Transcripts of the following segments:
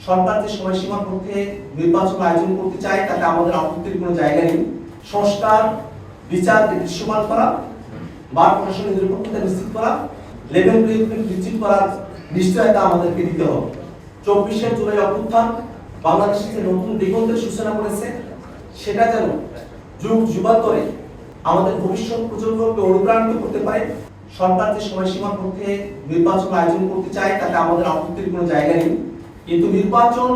সরকার যে সময়সীমার মধ্যে নির্বাচন আয়োজন করতে চায় তাতে আমাদের আপত্তির কোনো জায়গা নেই। সংস্কার, বিচারকে দৃশ্যমান করা, বার প্রশাসনের নিরপেক্ষতা নিশ্চিত করা, লেভেল প্লেইং ফিল্ড নিশ্চিত করার নিশ্চয়তা আমাদেরকে দিতে হবে। 24শে জুলাই অভ্যুত্থান বাংলাদেশে যে নতুন দিগন্তের সূচনা করেছে, সেটা যেন যুগ যুগান্তরে আমাদের ভবিষ্যৎ প্রজন্মকে অনুপ্রাণিত করতে পারে। সরকার যে সময়সীমার মধ্যে নির্বাচন আয়োজন করতে চায় তাতে আমাদের আপত্তির কোনো জায়গা নেই, কিন্তু নির্বাচন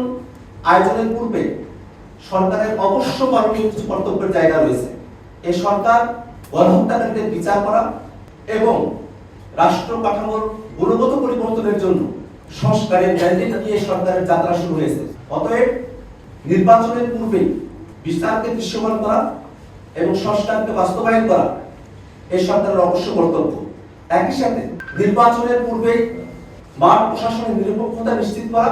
আয়োজনের পূর্বে সরকারের অবশ্য করণীয় কিছু কর্তব্যের জায়গা রয়েছে। এই সরকার গণহত্যাকারীদের বিচার করা এবং রাষ্ট্র কাঠামোর গুণগত পরিবর্তনের জন্য সংস্কারের ম্যান্ডেট দিয়ে সরকারের যাত্রা শুরু হয়েছে। অতএব নির্বাচনের পূর্বেই বিচারকে দৃশ্যমান করা এবং সংস্কারকে বাস্তবায়ন করা এই সরকারের অবশ্য কর্তব্য। একই সাথে নির্বাচনের পূর্বেই মাঠ প্রশাসনের নিরপেক্ষতা নিশ্চিত করা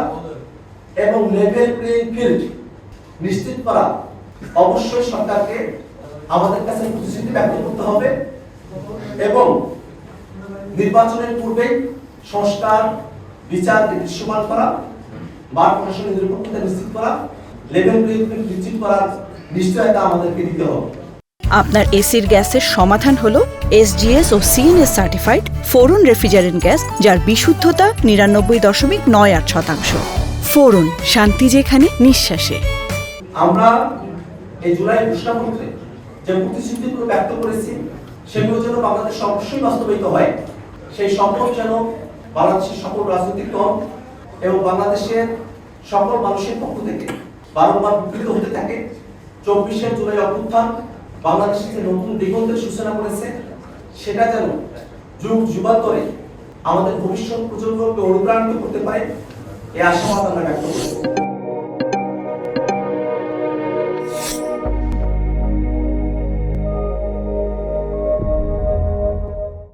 এবং লেভেল প্লেইং ফিল্ড নিশ্চিত করা অবশ্যই সরকারকে আমাদের কাছে প্রতিশ্রুতি ব্যক্ত করতে হবে এবং নির্বাচনের পূর্বেই সংস্কার, বিচারকে দৃশ্যমান করা, মাঠ প্রশাসনের নিরপেক্ষতা নিশ্চিত করা, লেভেল প্লেইং ফিল্ড নিশ্চিত করার নিশ্চয়তা আমাদেরকে দিতে হবে। আপনার এসির গ্যাসের সমাধান হলো SGS ও CNS সার্টিফাইড ফোরন রেফ্রিজারেন্ট গ্যাস, যার বিশুদ্ধতা 99.98%। ফোরন, শান্তি যেখানে, নিঃশ্বাসে। আমরা এই জুলাই ঘোষণাপত্রে যে প্রতিশ্রুতিগুলো ব্যক্ত করেছি সেগুলো যেন বাংলাদেশ অবশ্যই বাস্তবায়িত হয়, সেই সম্পদ যেন বাংলাদেশের সকল রাজনৈতিক দল এবং বাংলাদেশের সকল মানুষের পক্ষ থেকে বারংবার বিকৃত হতে থাকে। 24শে জুলাই অভ্যুত্থান বাংলাদেশে যে নতুন দিগন্তের সূচনা করেছে, সেটা যেন যুগ যুগান্তরে আমাদের ভবিষ্যৎ প্রজন্মকে অনুপ্রাণিত করতে পারে, এই আশাবাদ আমরা ব্যক্ত করছি।